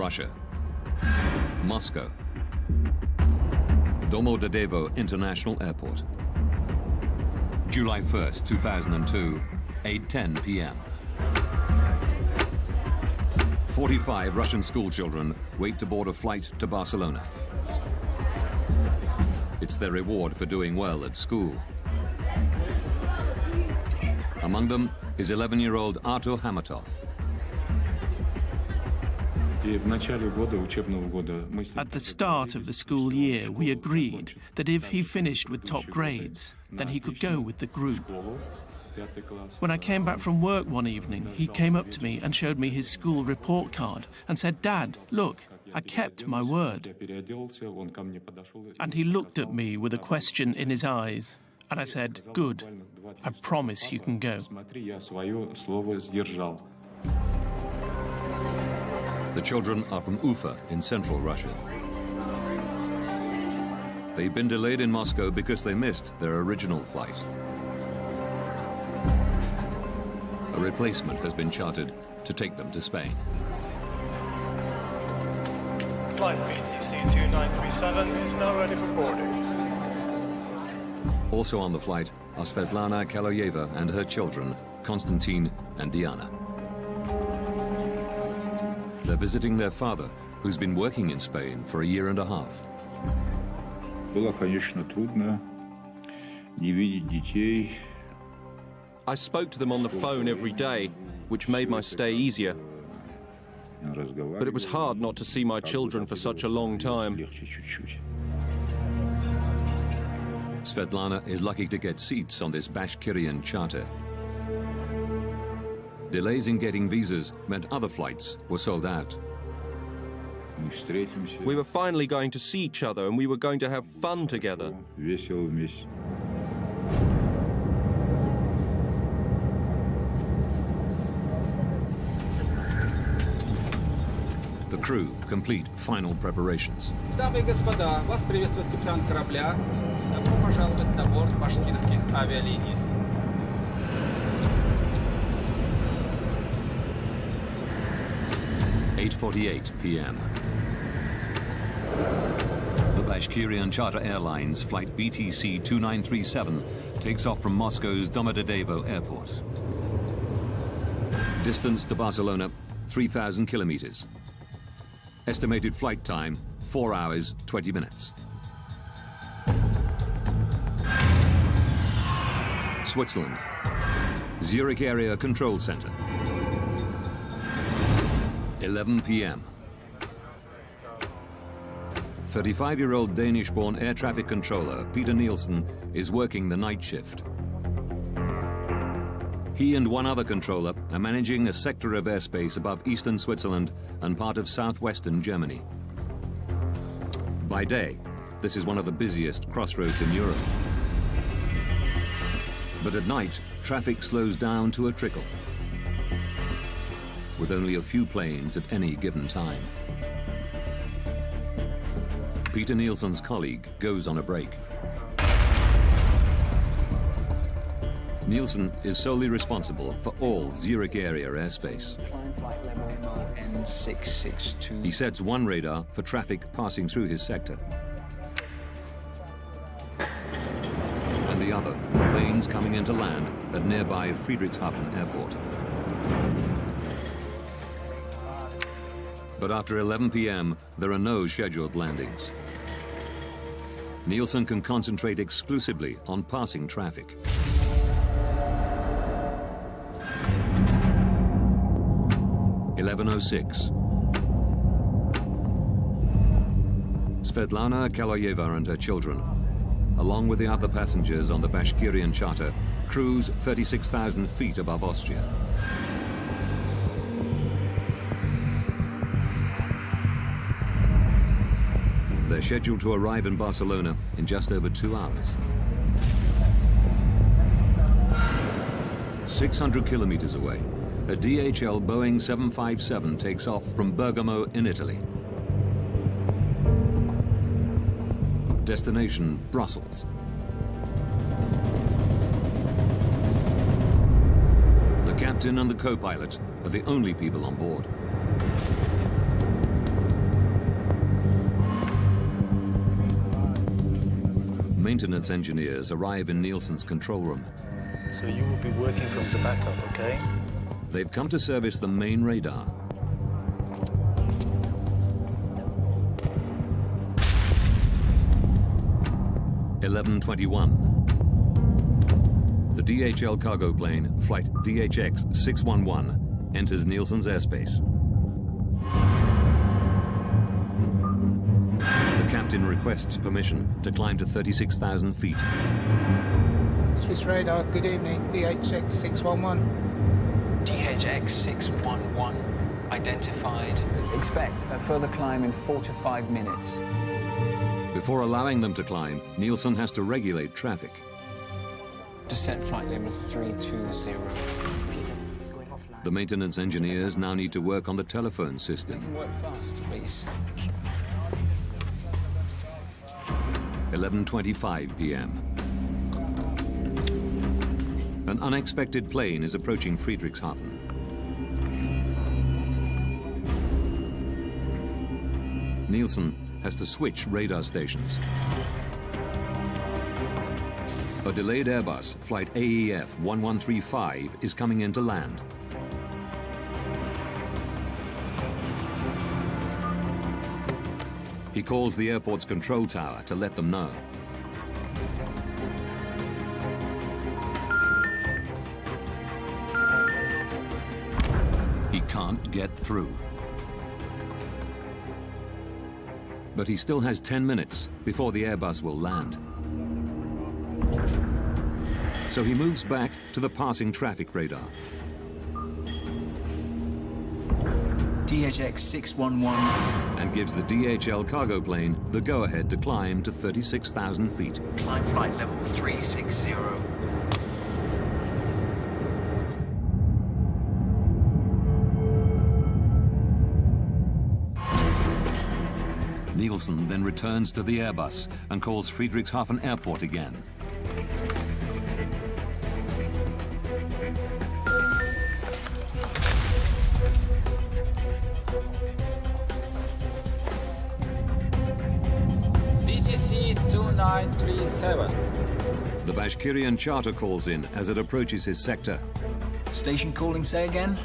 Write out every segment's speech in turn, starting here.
Russia. Moscow. Domodedovo International Airport. July 1st, 2002, 8:10 p.m. 45 Russian schoolchildren wait to board a flight to Barcelona. It's their reward for doing well at school. Among them is 11-year-old Artur Hamatov. At the start of the school year, we agreed that if he finished with top grades, then he could go with the group. When I came back from work one evening, he came up to me and showed me his school report card and said, "Dad, look, I kept my word." And he looked at me with a question in his eyes. And I said, "Good, I promise you can go." The children are from Ufa in central Russia. They've been delayed in Moscow because they missed their original flight. A replacement has been chartered to take them to Spain. Flight BTC 2937 is now ready for boarding. Also on the flight are Svetlana Kaloyeva and her children, Konstantin and Diana. They're visiting their father, who's been working in Spain for a year and a half. I spoke to them on the phone every day, which made my stay easier. But it was hard not to see my children for such a long time. Svetlana is lucky to get seats on this Bashkirian charter. Delays in getting visas meant other flights were sold out. We were finally going to see each other and we were going to have fun together. The crew complete final preparations. Дамы и господа, вас приветствует капитан корабля. Добро пожаловать на борт башкирских авиалиний. 8:48 p.m. The Bashkirian Charter Airlines flight BTC 2937 takes off from Moscow's Domodedovo Airport. Distance to Barcelona, 3,000 kilometers. Estimated flight time, 4 hours, 20 minutes. Switzerland. Zurich Area Control Center. 11 p.m. 35-year-old Danish-born air traffic controller Peter Nielsen is working the night shift. He and one other controller are managing a sector of airspace above eastern Switzerland and part of southwestern Germany. By day, this is one of the busiest crossroads in Europe. But at night, traffic slows down to a trickle, with only a few planes at any given time. Peter Nielsen's colleague goes on a break. Nielsen is solely responsible for all Zurich area airspace. He sets one radar for traffic passing through his sector, and the other for planes coming into land at nearby Friedrichshafen Airport. But after 11 p.m., there are no scheduled landings. Nielsen can concentrate exclusively on passing traffic. (11:06). Svetlana Kaloyeva and her children, along with the other passengers on the Bashkirian charter, cruise 36,000 feet above Austria. They're scheduled to arrive in Barcelona in just over 2 hours. 600 kilometers away, a DHL Boeing 757 takes off from Bergamo in Italy. Destination, Brussels. The captain and the co-pilot are the only people on board. maintenance engineers arrive in Nielsen's control room. So you will be working from the backup, okay? They've come to service the main radar. (11:21). The DHL cargo plane, flight DHX 611, enters Nielsen's airspace. The captain requests permission to climb to 36,000 feet. Swiss radar, good evening, DHX 611. DHX 611 identified. Expect a further climb in 4 to 5 minutes. Before allowing them to climb, Nielsen has to regulate traffic. Descent flight level 320. The maintenance engineers now need to work on the telephone system. Work fast, please. 11:25 p.m. An unexpected plane is approaching Friedrichshafen. Nielsen has to switch radar stations. A delayed Airbus, flight AEF 1135, is coming in to land. He calls the airport's control tower to let them know. He can't get through. But he still has 10 minutes before the Airbus will land. So he moves back to the passing traffic radar. DHX 611. And gives the DHL cargo plane the go-ahead to climb to 36,000 feet. Climb flight level 360. Nielsen then returns to the Airbus and calls Friedrichshafen Airport again. BTC 2937. The Bashkirian charter calls in as it approaches his sector. Station calling, say again?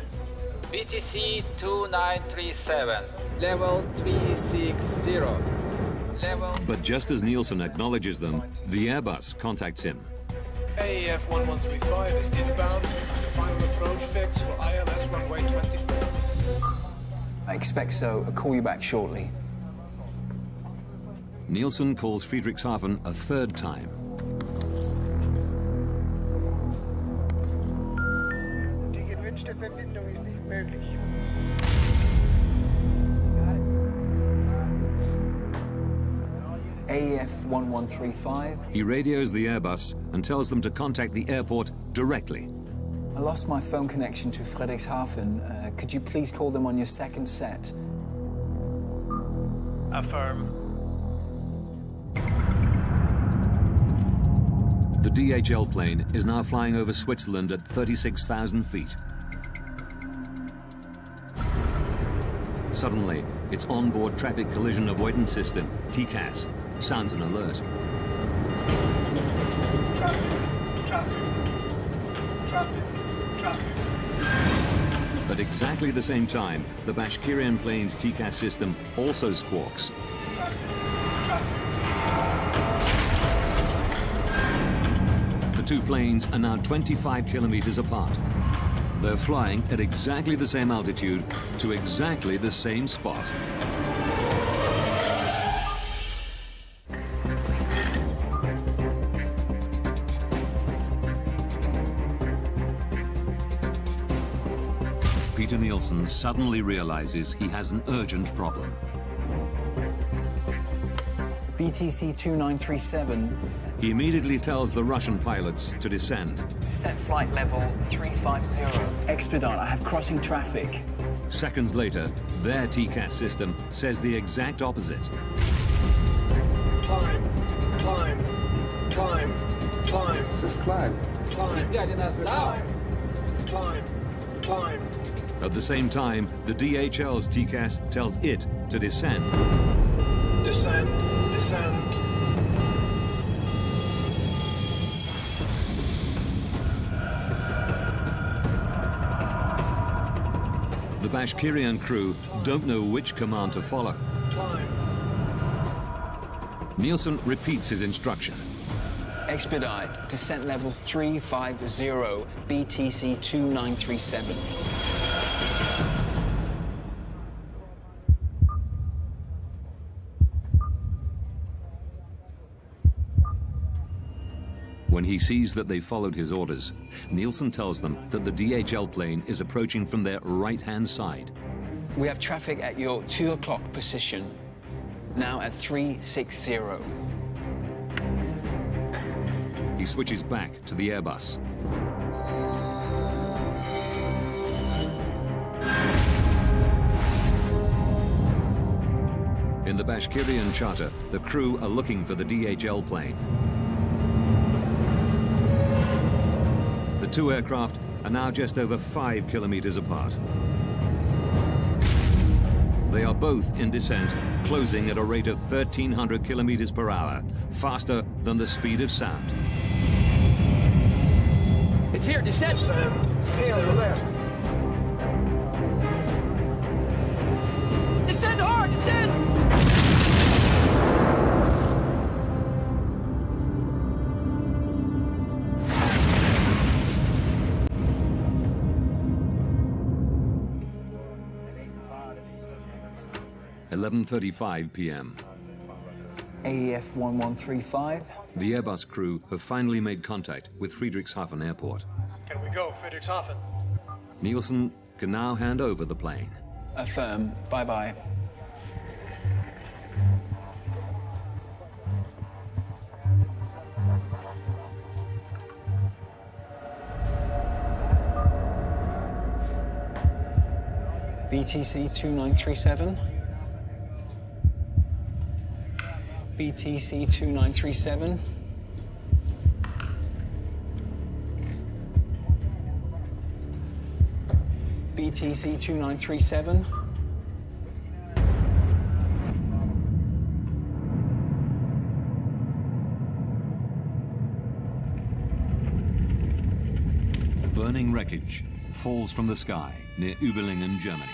BTC 2937. Level 360. Level... But just as Nielsen acknowledges them, the Airbus contacts him. AEF 1135 is inbound. The final approach fix for ILS runway 24. I expect so. I'll call you back shortly. Nielsen calls Friedrichshafen a third time. Die gewünschte Verbindung ist nicht möglich. AEF 1135. He radios the Airbus and tells them to contact the airport directly. I lost my phone connection to Friedrichshafen. Could you please call them on your second set? Affirm. The DHL plane is now flying over Switzerland at 36,000 feet. Suddenly, its onboard traffic collision avoidance system, TCAS, sounds an alert. Traffic. At exactly the same time, the Bashkirian plane's TCAS system also squawks. The two planes are now 25 kilometers apart. They're flying at exactly the same altitude to exactly the same spot. Peter Nielsen suddenly realizes he has an urgent problem. BTC 2937. He immediately tells the Russian pilots to descend. Descent flight level 350. Expedite, I have crossing traffic. Seconds later, their TCAS system says the exact opposite. Climb. Es ist climb. He's guiding us down. Climb. At the same time, the DHL's TCAS tells it to descend. Descend. The Bashkirian crew don't know which command to follow. Nielsen repeats his instruction. Expedite, descent level 350, BTC 2937. When he sees that they followed his orders, Nielsen tells them that the DHL plane is approaching from their right-hand side. We have traffic at your 2 o'clock position, now at 360. He switches back to the Airbus. In the Bashkirian charter, the crew are looking for the DHL plane. The two aircraft are now just over 5 kilometers apart. They are both in descent, closing at a rate of 1,300 kilometers per hour, faster than the speed of sound. It's here, descent! Stay on the left. Descend hard, descend! (11:35 p.m.) AEF 1135. The Airbus crew have finally made contact with Friedrichshafen Airport. Can we go, Friedrichshafen? Nielsen can now hand over the plane. Affirm, bye-bye. BTC 2937. BTC 2937. BTC 2937. Burning wreckage falls from the sky near Überlingen, Germany.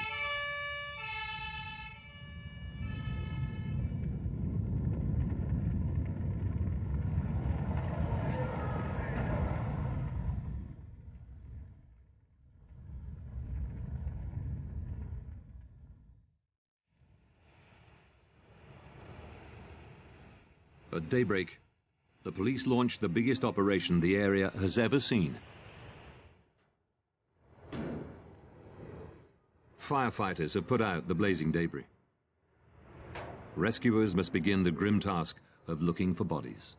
At daybreak, the police launched the biggest operation the area has ever seen. Firefighters have put out the blazing debris. Rescuers must begin the grim task of looking for bodies.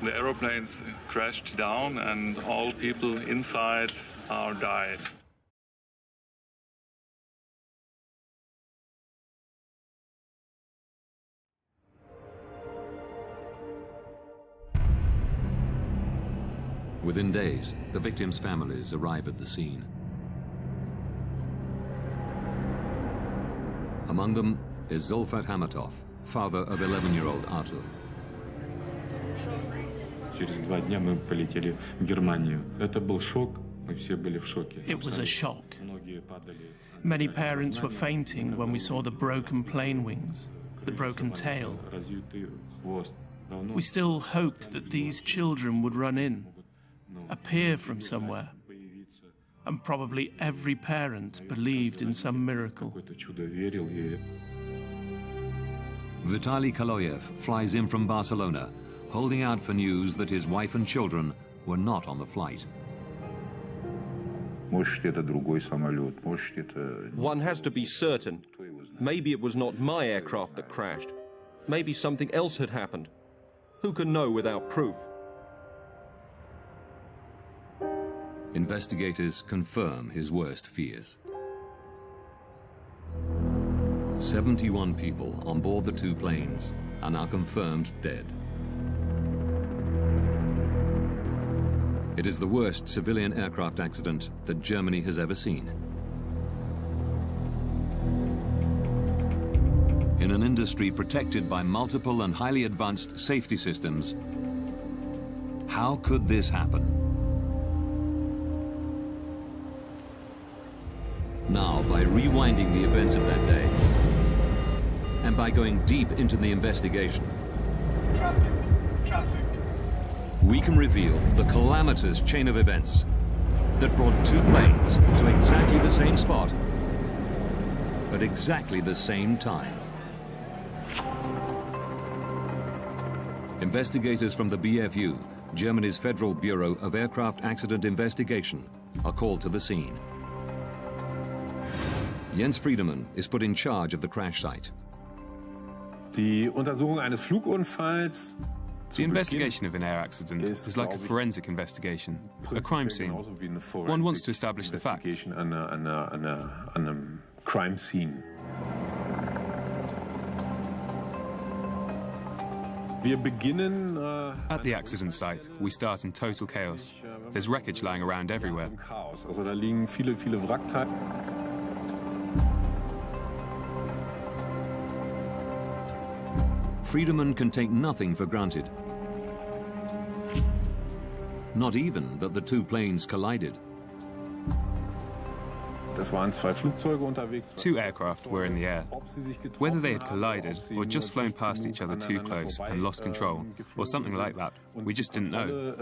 The aeroplanes crashed down and all people inside are died. Within days, the victims' families arrive at the scene. Among them is Zulfat Hamatov, father of 11-year-old Artur. Через 2 дня мы полетели в Германию. Это был шок. Мы все были в шоке. It was a shock. Many parents were fainting when we saw the broken plane wings, the broken tail. We still hoped that these children would run in, appear from somewhere, and probably every parent believed in some miracle. Vitaly Kaloyev flies in from Barcelona, holding out for news that his wife and children were not on the flight. One has to be certain. Maybe it was not my aircraft that crashed. Maybe something else had happened. Who can know without proof? Investigators confirm his worst fears. 71 people on board the two planes are now confirmed dead. It is the worst civilian aircraft accident that Germany has ever seen. In an industry protected by multiple and highly advanced safety systems, how could this happen? Now, by rewinding the events of that day, and by going deep into the investigation, Traffic. we can reveal the calamitous chain of events that brought two planes to exactly the same spot at exactly the same time. Investigators from the BFU, Germany's Federal Bureau of Aircraft Accident Investigation, are called to the scene. Jens Friedemann is put in charge of the crash site. Die Untersuchung eines Flugunfalls. The investigation of an air accident is like a forensic investigation, a crime scene. One wants to establish the facts. Crime scene. At the accident site, we start in total chaos. There's wreckage lying around everywhere. Also da liegen viele Wrackteile. Friedemann can take nothing for granted. Not even that the two planes collided. Two aircraft were in the air. Whether they had collided or just flown past each other too close and lost control, or something like that, we just didn't know.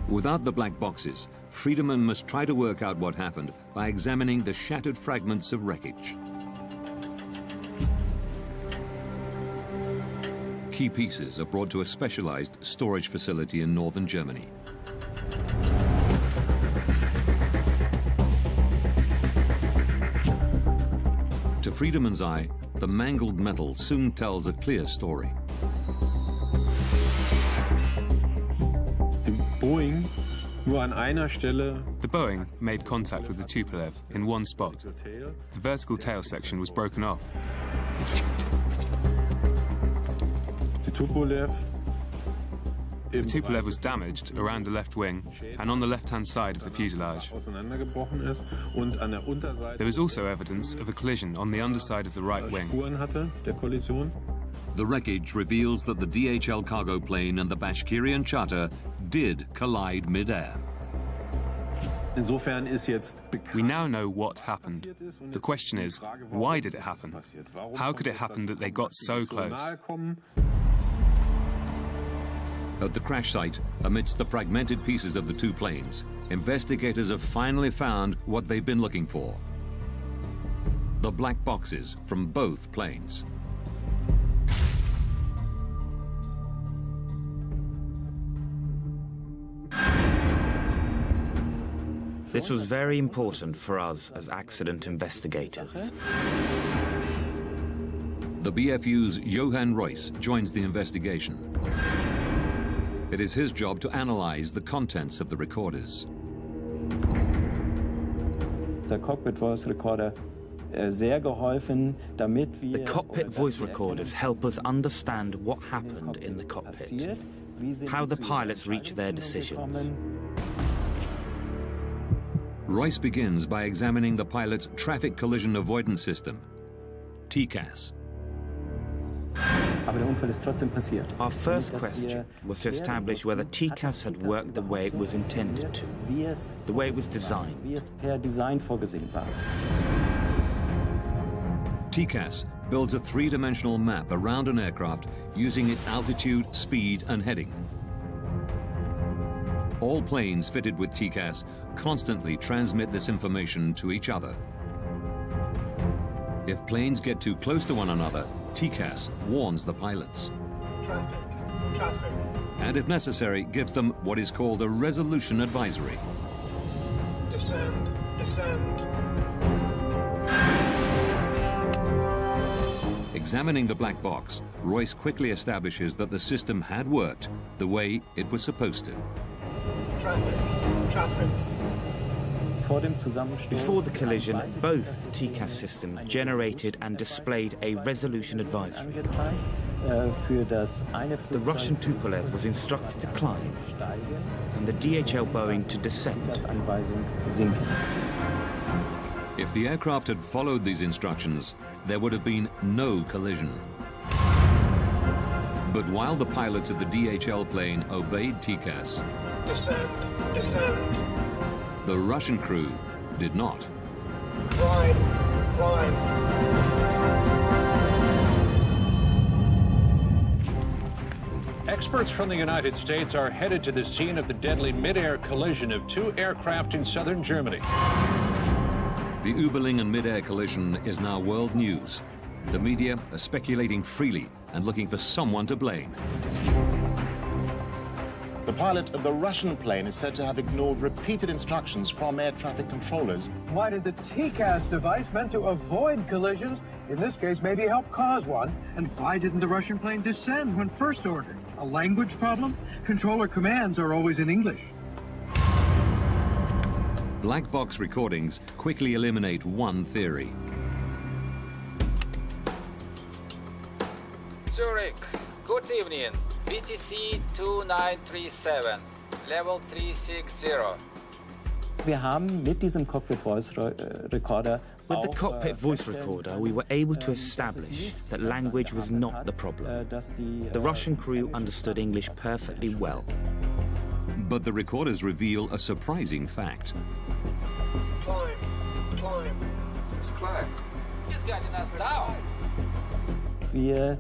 Without the black boxes, Friedemann must try to work out what happened by examining the shattered fragments of wreckage. Key pieces are brought to a specialized storage facility in northern Germany. To Friedemann's eye, the mangled metal soon tells a clear story. The Boeing made contact with the Tupolev in one spot. The vertical tail section was broken off. The Tupolev was damaged around the left wing and on the left-hand side of the fuselage. There was also evidence of a collision on the underside of the right wing. The wreckage reveals that the DHL cargo plane and the Bashkirian charter did collide mid-air. We now know what happened. The question is, why did it happen? How could it happen that they got so close? At the crash site, amidst the fragmented pieces of the two planes, investigators have finally found what they've been looking for: the black boxes from both planes. This was very important for us as accident investigators. The BFU's Johann Reuss joins the investigation. It is his job to analyze the contents of the recorders. The cockpit voice recorders help us understand what happened in the cockpit, how the pilots reach their decisions. Reuss begins by examining the pilot's traffic collision avoidance system, TCAS. Our first question was to establish whether TCAS had worked the way it was intended to, the way it was designed. TCAS builds a three-dimensional map around an aircraft using its altitude, speed, and heading. All planes fitted with TCAS constantly transmit this information to each other. If planes get too close to one another, TCAS warns the pilots. Traffic. And if necessary, gives them what is called a resolution advisory. Descend. Examining the black box, Reuss quickly establishes that the system had worked the way it was supposed to. Traffic. Before the collision, both TCAS systems generated and displayed a resolution advisory. The Russian Tupolev was instructed to climb, and the DHL Boeing to descend. If the aircraft had followed these instructions, there would have been no collision. But while the pilots of the DHL plane obeyed TCAS, descend, descend. The Russian crew did not. Climb, climb. Experts from the United States are headed to the scene of the deadly mid-air collision of two aircraft in southern Germany. The Überlingen mid-air collision is now world news. The media are speculating freely and looking for someone to blame. The pilot of the Russian plane is said to have ignored repeated instructions from air traffic controllers. Why did the TCAS device meant to avoid collisions, in this case maybe help cause one? And why didn't the Russian plane descend when first ordered? A language problem? Controller commands are always in English. Black box recordings quickly eliminate one theory. Zurich, good evening. BTC 2937, level 360. Wir haben mit diesem Cockpit Voice Recorder With the cockpit voice recorder, we were able to establish that language was not the problem. The Russian crew understood English perfectly well. But the recorders reveal a surprising fact. Climb, climb. This is climb. He's getting us down. Wir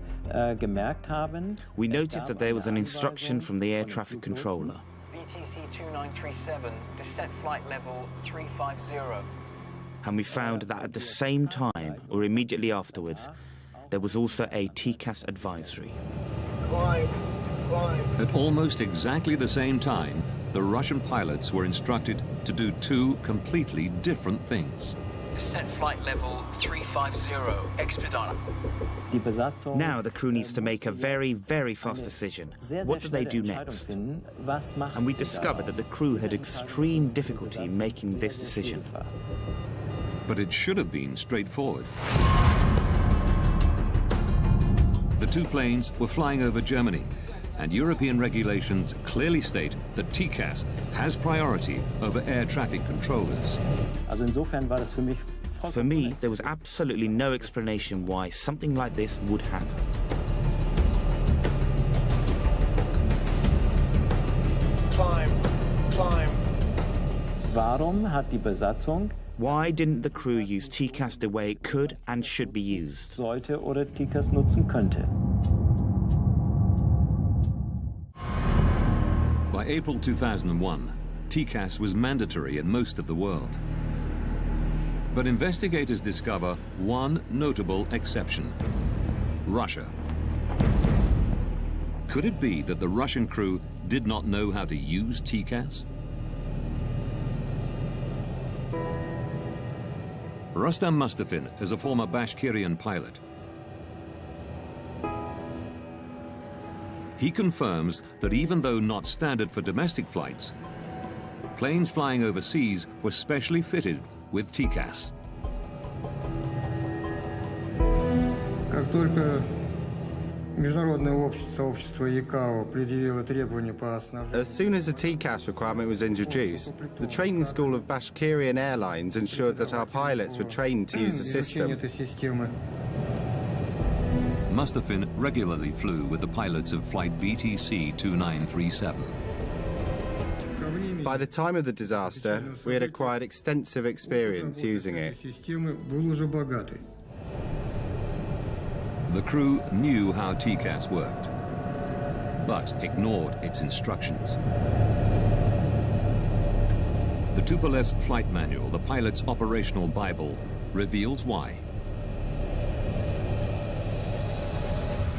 gemerkt haben, we noticed that there was an instruction from the air traffic controller. BTC 2937, descent flight level 350. And we found that at the same time, or immediately afterwards, there was also a TCAS advisory. Climb, climb. At almost exactly the same time, the Russian pilots were instructed to do two completely different things. Descent flight level 350, expedite. Now the crew needs to make a very, very fast decision. What do they do next? And we discovered that the crew had extreme difficulty making this decision. But it should have been straightforward. The two planes were flying over Germany, and European regulations clearly state that TCAS has priority over air traffic controllers. For me, there was absolutely no explanation why something like this would happen. Climb, climb. Warum hat die Besatzung Why didn't the crew use TCAS the way it could and should be used? sollte oder TCAS nutzen könnte? By April 2001, TCAS was mandatory in most of the world. But investigators discover one notable exception: Russia. Could it be that the Russian crew did not know how to use TCAS? Rustam Mustafin is a former Bashkirian pilot. He confirms that even though not standard for domestic flights, planes flying overseas were specially fitted with TCAS. Как только международное сообщество ИКАО предъявило требования по снабжению. As soon as the TCAS requirement was introduced, the training school of Bashkirian Airlines ensured that our pilots were trained to use the system. Mustafin regularly flew with the pilots of flight BTC 2937. By the time of the disaster, we had acquired extensive experience using it. The crew knew how TCAS worked, but ignored its instructions. The Tupolev's flight manual, the pilot's operational Bible, reveals why.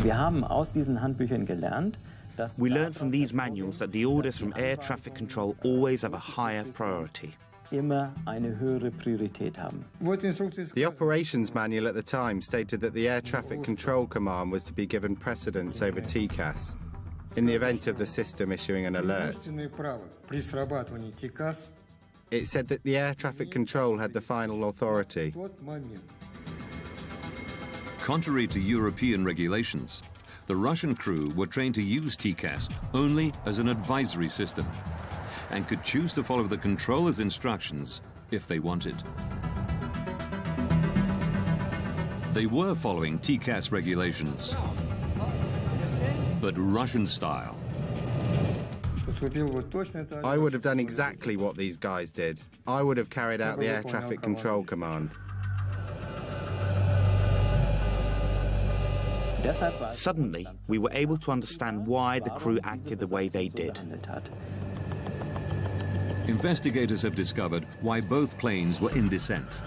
Wir haben aus diesen Handbüchern gelernt, dass We learned from these manuals that the orders from air traffic control always have a higher priority. immer eine höhere Priorität haben. The operations manual at the time stated that the air traffic control command was to be given precedence over TCAS in the event of the system issuing an alert. It said that the air traffic control had the final authority. Contrary to European regulations, the Russian crew were trained to use TCAS only as an advisory system and could choose to follow the controller's instructions if they wanted. They were following TCAS regulations, but Russian style. I would have done exactly what these guys did. I would have carried out the air traffic control command. Suddenly, we were able to understand why the crew acted the way they did. Investigators have discovered why both planes were in descent.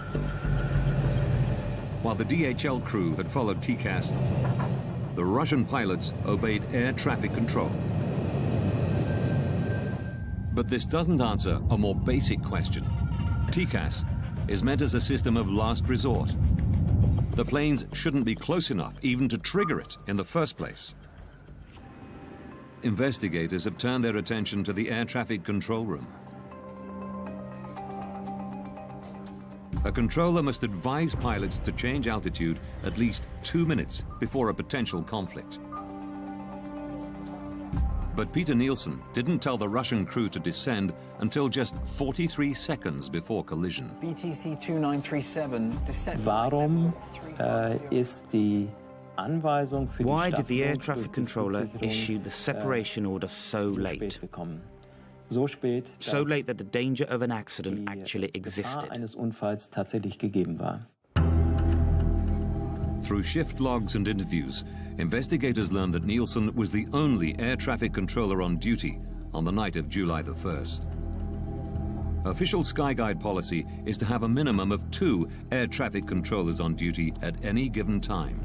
While the DHL crew had followed TCAS, the Russian pilots obeyed air traffic control. But this doesn't answer a more basic question. TCAS is meant as a system of last resort. The planes shouldn't be close enough even to trigger it in the first place. Investigators have turned their attention to the air traffic control room. A controller must advise pilots to change altitude at least 2 minutes before a potential conflict. But Peter Nielsen didn't tell the Russian crew to descend until just 43 seconds before collision. BTC 2937 descent. Why did the air traffic controller issue the separation order so late? So late that the danger of an accident actually existed. Through shift logs and interviews, investigators learned that Nielsen was the only air traffic controller on duty on the night of July the 1st. Official Skyguide policy is to have a minimum of 2 air traffic controllers on duty at any given time.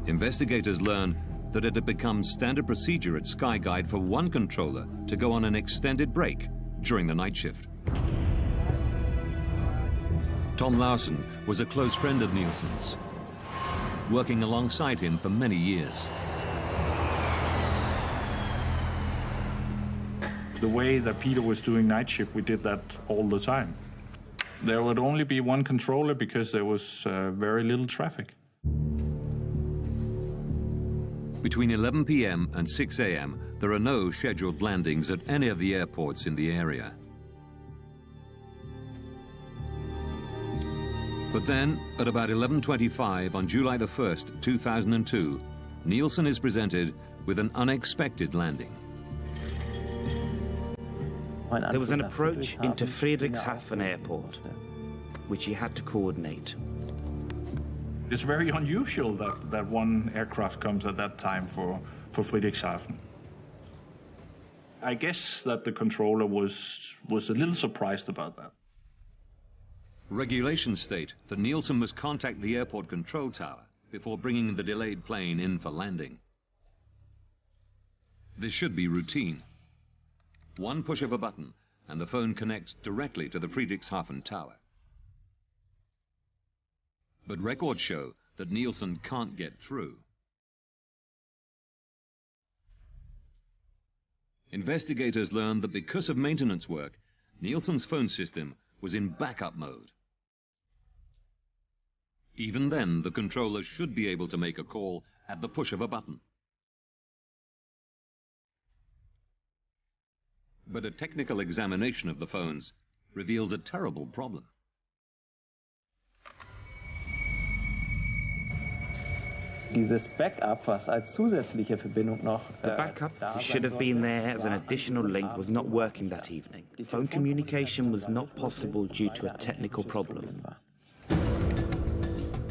Investigators learned that it had become standard procedure at Skyguide for one controller to go on an extended break during the night shift. Tom Larsen was a close friend of Nielsen's, working alongside him for many years. The way that Peter was doing night shift, we did that all the time. There would only be one controller because there was very little traffic. Between 11 p.m. and 6 a.m., there are no scheduled landings at any of the airports in the area. But then, at about 11:25 on July the 1st, 2002, Nielsen is presented with an unexpected landing. There was an approach into Friedrichshafen Airport, which he had to coordinate. It's very unusual that one aircraft comes at that time for Friedrichshafen. I guess that the controller was a little surprised about that. Regulations state that Nielsen must contact the airport control tower before bringing the delayed plane in for landing. This should be routine. One push of a button and the phone connects directly to the Friedrichshafen tower. But records show that Nielsen can't get through. Investigators learned that because of maintenance work, Nielsen's phone system was in backup mode. Even then, the controller should be able to make a call at the push of a button. But a technical examination of the phones reveals a terrible problem. Dieses Backup, was als zusätzliche Verbindung noch... The backup should have been there as an additional link was not working that evening. Phone communication was not possible due to a technical problem.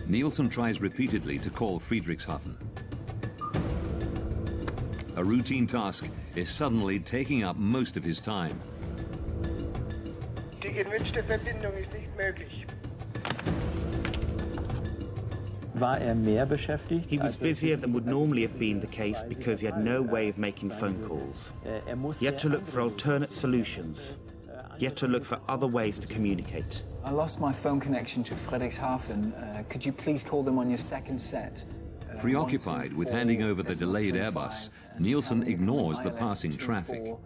Nielsen tries repeatedly to call Friedrichshafen. A routine task is suddenly taking up most of his time. Die gewünschte Verbindung ist nicht möglich. He was busier than would normally have been the case because he had no way of making phone calls. He had to look for alternate solutions. He had to look for other ways to communicate. I lost my phone connection to Friedrichshafen. Could you please call them on your second set? Preoccupied with handing over the delayed Airbus, Nielsen ignores the passing traffic.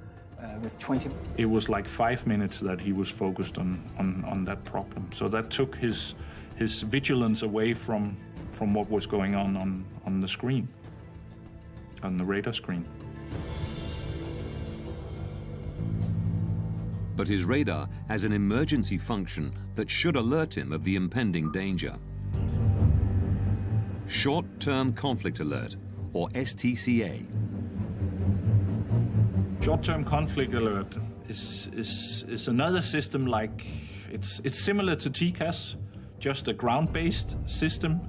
It was like 5 minutes that he was focused on that problem. So that took his vigilance away from what was going on the screen, on the radar screen. But his radar has an emergency function that should alert him of the impending danger. Short-Term Conflict Alert, or STCA. Short-term conflict alert is another system like, it's similar to TCAS, just a ground-based system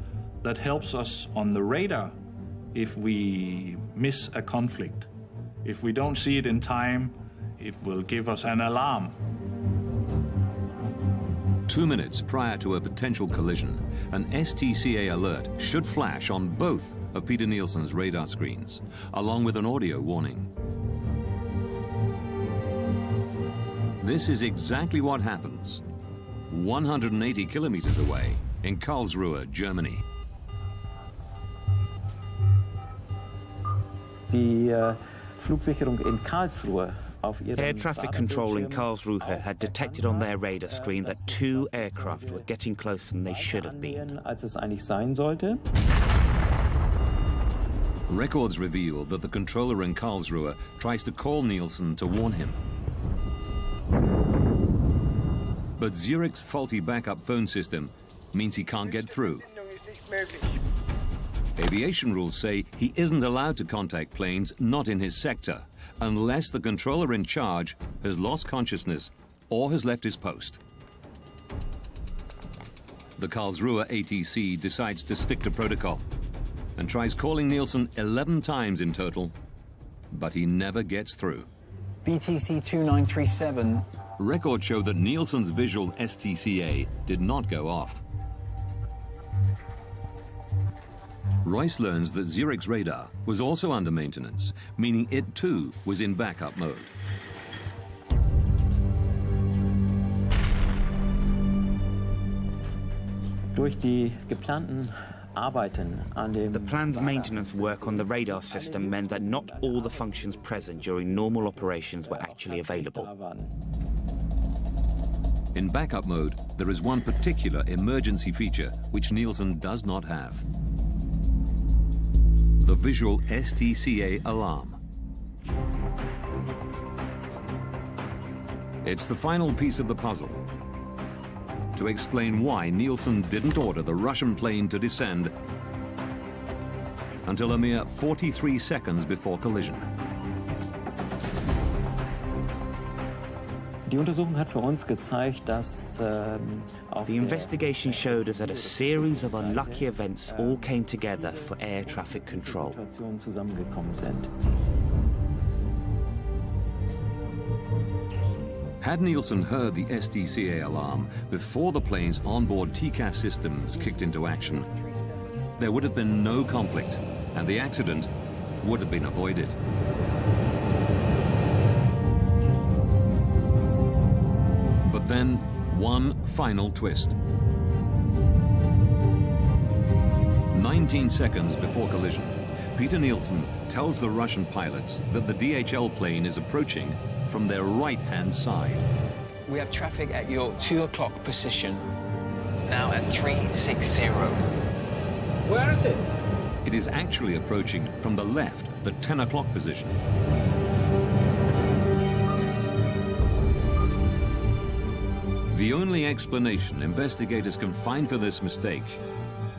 that helps us on the radar if we miss a conflict. If we don't see it in time, it will give us an alarm. 2 minutes prior to a potential collision, an STCA alert should flash on both of Peter Nielsen's radar screens, along with an audio warning. This is exactly what happens 180 kilometers away in Karlsruhe, Germany. Die Flugsicherung in Karlsruhe. Air traffic control in Karlsruhe had detected on their radar screen that 2 aircraft were getting closer than they should have been. Als es eigentlich sein sollte. Records reveal that the controller in Karlsruhe tries to call Nielsen to warn him. But Zurich's faulty backup phone system means he can't get through. Aviation rules say he isn't allowed to contact planes not in his sector unless the controller in charge has lost consciousness or has left his post. The Karlsruhe ATC decides to stick to protocol and tries calling Nielsen 11 times in total, but he never gets through. BTC 2937. Records show that Nielsen's visual STCA did not go off. Royce learns that Zurich's radar was also under maintenance, meaning it too was in backup mode. Durch die geplanten Arbeiten an dem The planned maintenance work on the radar system meant that not all the functions present during normal operations were actually available. In backup mode, there is one particular emergency feature which Nielsen does not have. The visual STCA alarm. It's the final piece of the puzzle to explain why Nielsen didn't order the Russian plane to descend until a mere 43 seconds before collision. Die Untersuchung hat für uns gezeigt, dass the investigation showed us that a series of unlucky events all came together for air traffic control. zusammengekommen sind. Had Nielsen heard the STCA alarm before the plane's onboard TCAS systems kicked into action, there would have been no conflict and the accident would have been avoided. But then, one final twist. 19 seconds before collision, Peter Nielsen tells the Russian pilots that the DHL plane is approaching from their right-hand side. We have traffic at your 2 o'clock position, now at 360. Where is it? It is actually approaching from the left, the 10 o'clock position. The only explanation investigators can find for this mistake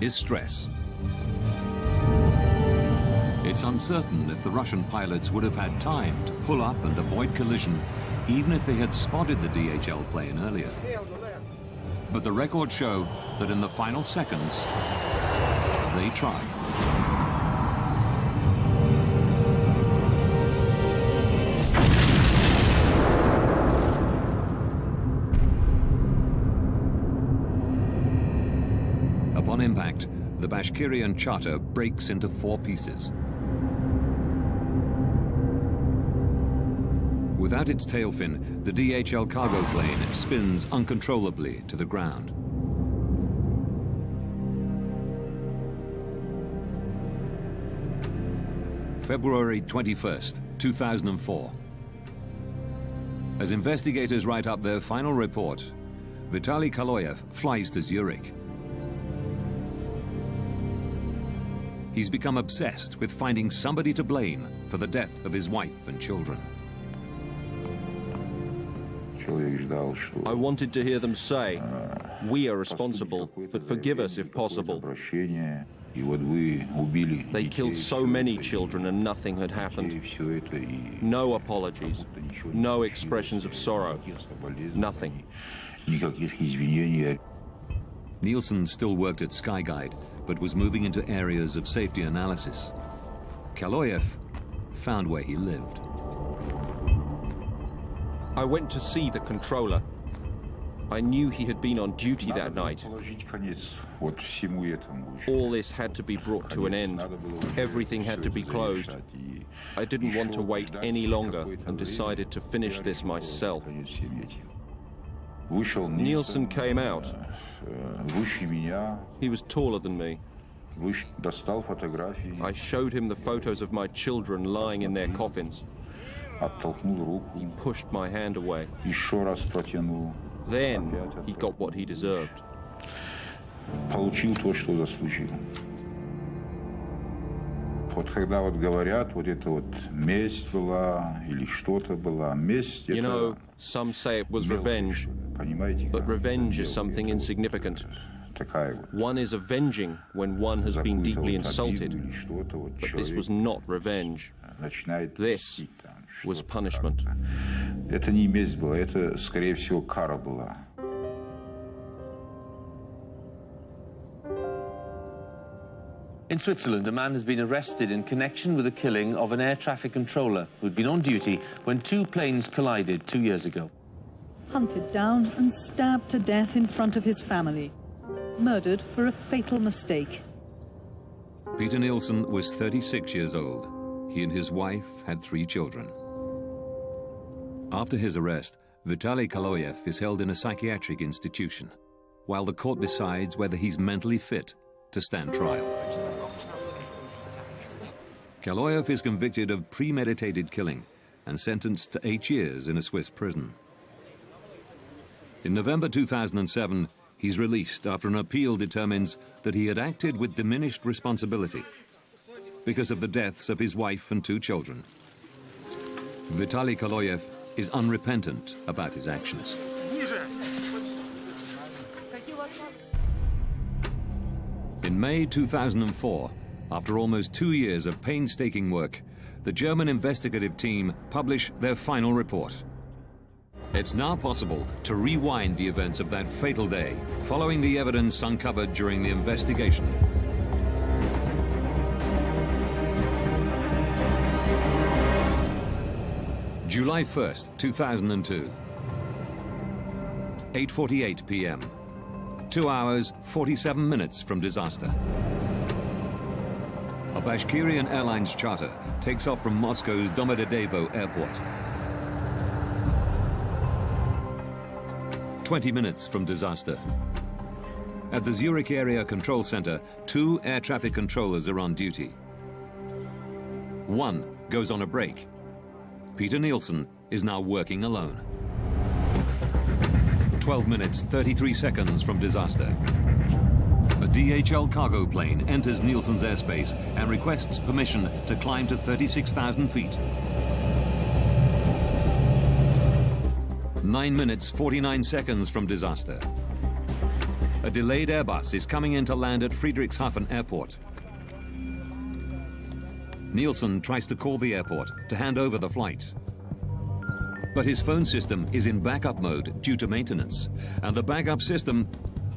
is stress. It's uncertain if the Russian pilots would have had time to pull up and avoid collision, even if they had spotted the DHL plane earlier. But the records show that in the final seconds, they tried. Upon impact, the Bashkirian charter breaks into 4 pieces. Without its tail fin, the DHL cargo plane spins uncontrollably to the ground. February 21st, 2004. As investigators write up their final report, Vitaly Kaloyev flies to Zurich. He's become obsessed with finding somebody to blame for the death of his wife and children. I wanted to hear them say, "We are responsible, but forgive us if possible." They killed so many children and nothing had happened. No apologies, no expressions of sorrow, nothing. Nielsen still worked at Skyguide, but was moving into areas of safety analysis. Kaloyev found where he lived. I went to see the controller. I knew he had been on duty that night. All this had to be brought to an end. Everything had to be closed. I didn't want to wait any longer and decided to finish this myself. Nielsen came out. He was taller than me. I showed him the photos of my children lying in their coffins. He pushed my hand away. Then he got what he deserved. You know, some say it was revenge, but revenge is something insignificant. One is avenging when one has been deeply insulted, but this was not revenge. This was punishment. In Switzerland, a man has been arrested in connection with the killing of an air traffic controller who'd been on duty when two planes collided 2 years ago. Hunted down and stabbed to death in front of his family. Murdered for a fatal mistake. Peter Nielsen was 36 years old. He and his wife had 3 children. After his arrest, Vitaly Kaloyev is held in a psychiatric institution, while the court decides whether he's mentally fit to stand trial. Kaloyev is convicted of premeditated killing and sentenced to 8 years in a Swiss prison. In November 2007, he's released after an appeal determines that he had acted with diminished responsibility because of the deaths of his wife and 2 children. Vitaly Kaloyev is unrepentant about his actions. In May 2004, after almost 2 years of painstaking work, the German investigative team publish their final report. It's now possible to rewind the events of that fatal day, following the evidence uncovered during the investigation. July 1st, 2002. 8:48 p.m. 2 hours, 47 minutes from disaster. A Bashkirian Airlines charter takes off from Moscow's Domodedovo airport. 20 minutes from disaster. At the Zurich Area Control Center, 2 air traffic controllers are on duty. One goes on a break. Peter Nielsen is now working alone. 12 minutes, 33 seconds from disaster. A DHL cargo plane enters Nielsen's airspace and requests permission to climb to 36,000 feet. 9 minutes, 49 seconds from disaster. A delayed Airbus is coming in to land at Friedrichshafen Airport. Nielsen tries to call the airport to hand over the flight. But his phone system is in backup mode due to maintenance, and the backup system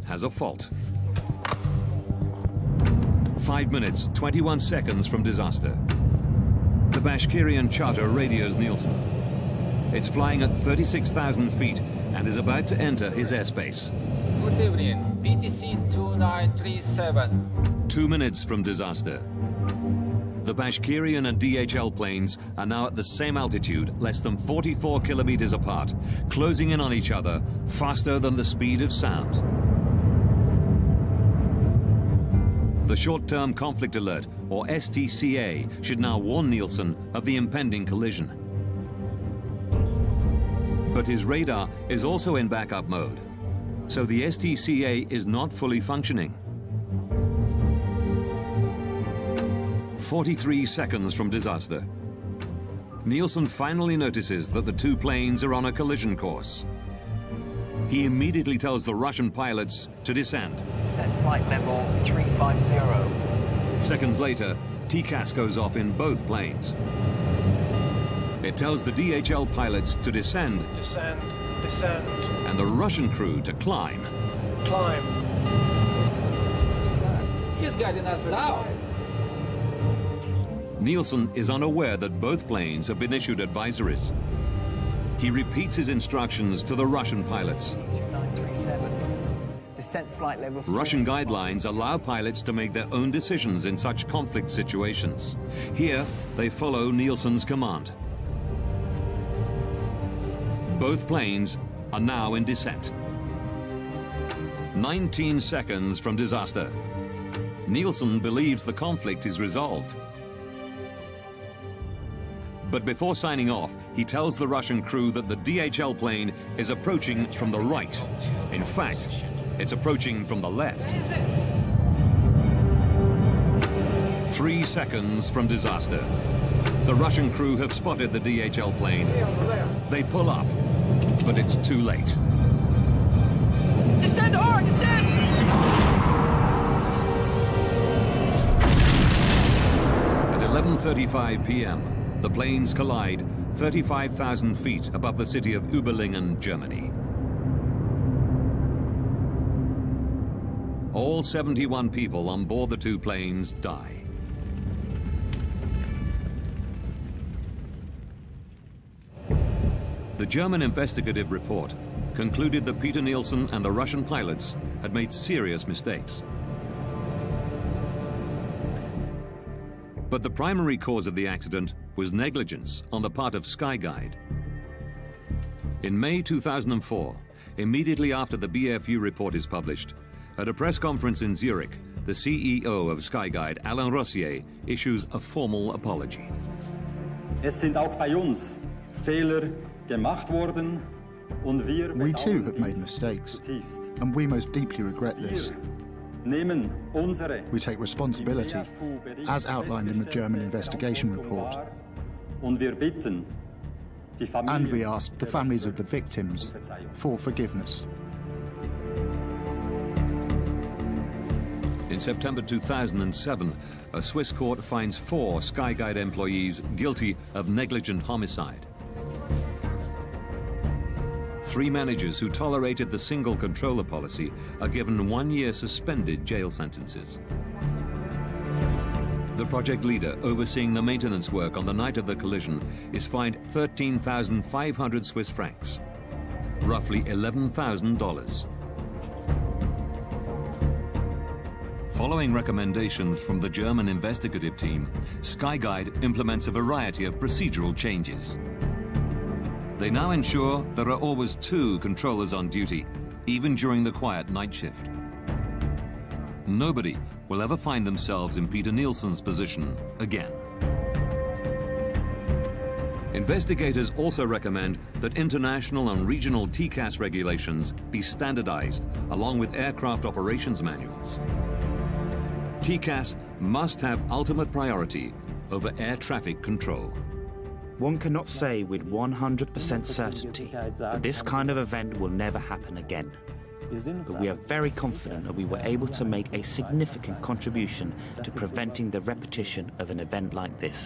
has a fault. 5 minutes, 21 seconds from disaster. The Bashkirian charter radios Nielsen. It's flying at 36,000 feet and is about to enter his airspace. Good evening, BTC 2937. 2 minutes from disaster. The Bashkirian and DHL planes are now at the same altitude, less than 44 kilometers apart, closing in on each other faster than the speed of sound. The Short-Term Conflict Alert, or STCA, should now warn Nielsen of the impending collision. But his radar is also in backup mode, so the STCA is not fully functioning. 43 seconds from disaster. Nielsen finally notices that the 2 planes are on a collision course. He immediately tells the Russian pilots to descend. Descent flight level 350. Seconds later, TCAS goes off in both planes. It tells the DHL pilots to descend. Descend, descend. And the Russian crew to climb. Climb. He's guiding us down. Nielsen is unaware that both planes have been issued advisories. He repeats his instructions to the Russian pilots. Descent flight level 4. Russian guidelines allow pilots to make their own decisions in such conflict situations. Here, they follow Nielsen's command. Both planes are now in descent. 19 seconds from disaster. Nielsen believes the conflict is resolved. But before signing off, he tells the Russian crew that the DHL plane is approaching from the right. In fact, it's approaching from the left. 3 seconds from disaster. The Russian crew have spotted the DHL plane. They pull up, but it's too late. Descend hard, descend! At 11:35 p.m., the planes collide 35,000 feet above the city of Überlingen, Germany. All 71 people on board the two planes die. The German investigative report concluded that Peter Nielsen and the Russian pilots had made serious mistakes. But the primary cause of the accident was negligence on the part of Skyguide. In May 2004, immediately after the BFU report is published, at a press conference in Zurich, the CEO of Skyguide, Alain Rossier, issues a formal apology. Es sind auch bei uns Fehler gemacht worden und wir We too have made mistakes, and we most deeply regret this. We take responsibility, as outlined in the German investigation report. And we ask the families of the victims for forgiveness. In September 2007, a Swiss court finds 4 Skyguide employees guilty of negligent homicide. 3 managers who tolerated the single controller policy are given 1-year suspended jail sentences. The project leader overseeing the maintenance work on the night of the collision is fined 13,500 Swiss francs, roughly $11,000. Following recommendations from the German investigative team, Skyguide implements a variety of procedural changes. They now ensure there are always 2 controllers on duty, even during the quiet night shift. Nobody will ever find themselves in Peter Nielsen's position again. Investigators also recommend that international and regional TCAS regulations be standardized, along with aircraft operations manuals. TCAS must have ultimate priority over air traffic control. One cannot say with 100% certainty that this kind of event will never happen again. But we are very confident that we were able to make a significant contribution to preventing the repetition of an event like this.